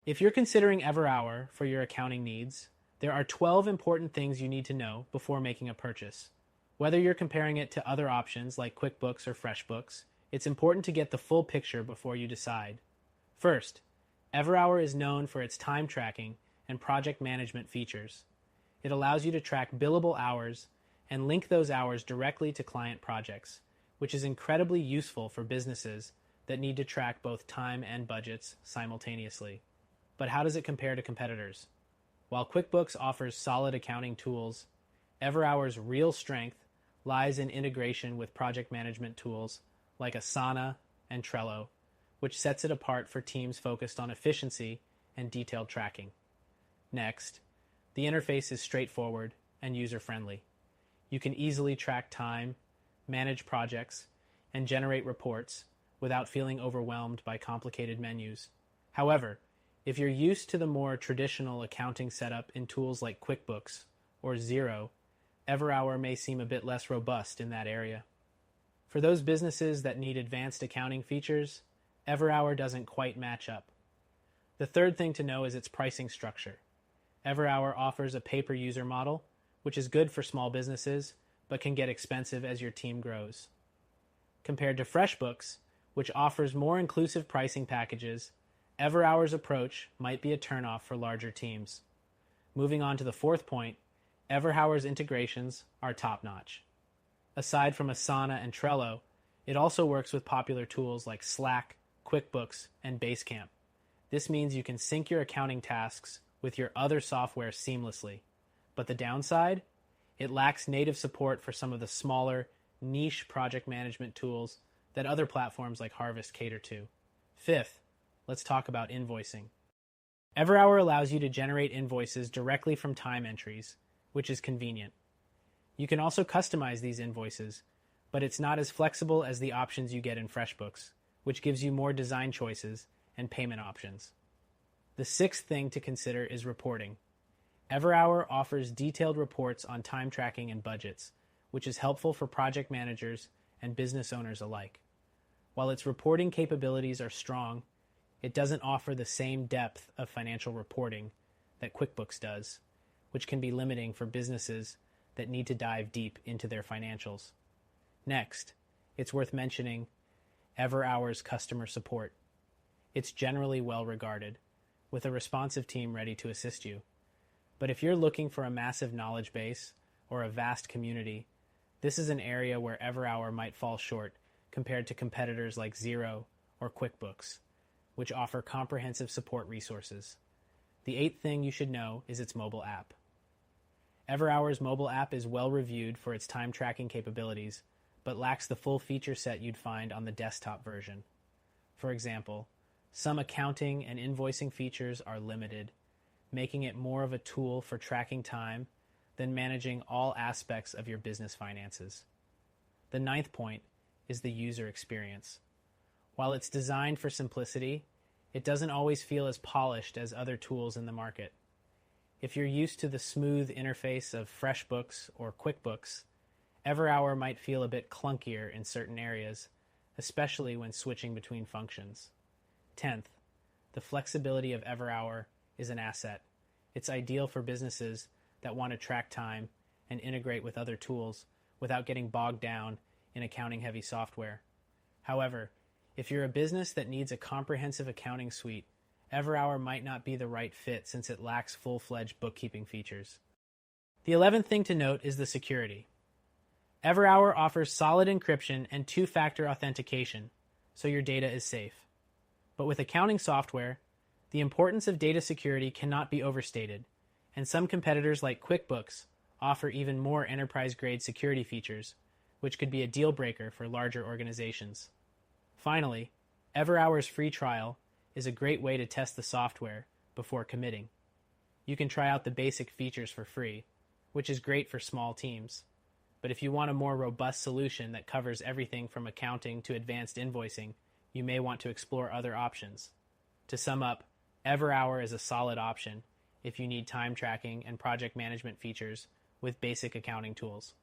If you're considering Everhour for your accounting needs, there are 12 important things you need to know before making a purchase. Whether you're comparing it to other options like QuickBooks or FreshBooks, it's important to get the full picture before you decide. First, Everhour is known for its time tracking and project management features. It allows you to track billable hours and link those hours directly to client projects, which is incredibly useful for businesses that need to track both time and budgets simultaneously. But how does it compare to competitors? While QuickBooks offers solid accounting tools, Everhour's real strength lies in integration with project management tools like Asana and Trello, which sets it apart for teams focused on efficiency and detailed tracking. Next, the interface is straightforward and user-friendly. You can easily track time, manage projects, and generate reports without feeling overwhelmed by complicated menus. However, if you're used to the more traditional accounting setup in tools like QuickBooks or Xero, Everhour may seem a bit less robust in that area. For those businesses that need advanced accounting features, Everhour doesn't quite match up. The third thing to know is its pricing structure. Everhour offers a pay-per-user model, which is good for small businesses, but can get expensive as your team grows. Compared to FreshBooks, which offers more inclusive pricing packages, Everhour's approach might be a turnoff for larger teams. Moving on to the fourth point, Everhour's integrations are top-notch. Aside from Asana and Trello, it also works with popular tools like Slack, QuickBooks, and Basecamp. This means you can sync your accounting tasks with your other software seamlessly. But the downside? It lacks native support for some of the smaller, niche project management tools that other platforms like Harvest cater to. Fifth, let's talk about invoicing. Everhour allows you to generate invoices directly from time entries, which is convenient. You can also customize these invoices, but it's not as flexible as the options you get in FreshBooks, which gives you more design choices and payment options. The sixth thing to consider is reporting. Everhour offers detailed reports on time tracking and budgets, which is helpful for project managers and business owners alike. While its reporting capabilities are strong, it doesn't offer the same depth of financial reporting that QuickBooks does, which can be limiting for businesses that need to dive deep into their financials. Next, it's worth mentioning Everhour's customer support. It's generally well regarded, with a responsive team ready to assist you. But if you're looking for a massive knowledge base or a vast community, this is an area where Everhour might fall short compared to competitors like Xero or QuickBooks, which offer comprehensive support resources. The eighth thing you should know is its mobile app. Everhour's mobile app is well reviewed for its time tracking capabilities, but lacks the full feature set you'd find on the desktop version. For example, some accounting and invoicing features are limited, making it more of a tool for tracking time than managing all aspects of your business finances. The ninth point is the user experience. While it's designed for simplicity, it doesn't always feel as polished as other tools in the market. If you're used to the smooth interface of FreshBooks or QuickBooks, Everhour might feel a bit clunkier in certain areas, especially when switching between functions. 10th, the flexibility of Everhour is an asset. It's ideal for businesses that want to track time and integrate with other tools without getting bogged down in accounting-heavy software. However, if you're a business that needs a comprehensive accounting suite, Everhour might not be the right fit since it lacks full-fledged bookkeeping features. The 11th thing to note is the security. Everhour offers solid encryption and two-factor authentication, so your data is safe. But with accounting software, the importance of data security cannot be overstated, and some competitors like QuickBooks offer even more enterprise-grade security features, which could be a deal-breaker for larger organizations. Finally, Everhour's free trial is a great way to test the software before committing. You can try out the basic features for free, which is great for small teams. But if you want a more robust solution that covers everything from accounting to advanced invoicing, you may want to explore other options. To sum up, Everhour is a solid option if you need time tracking and project management features with basic accounting tools.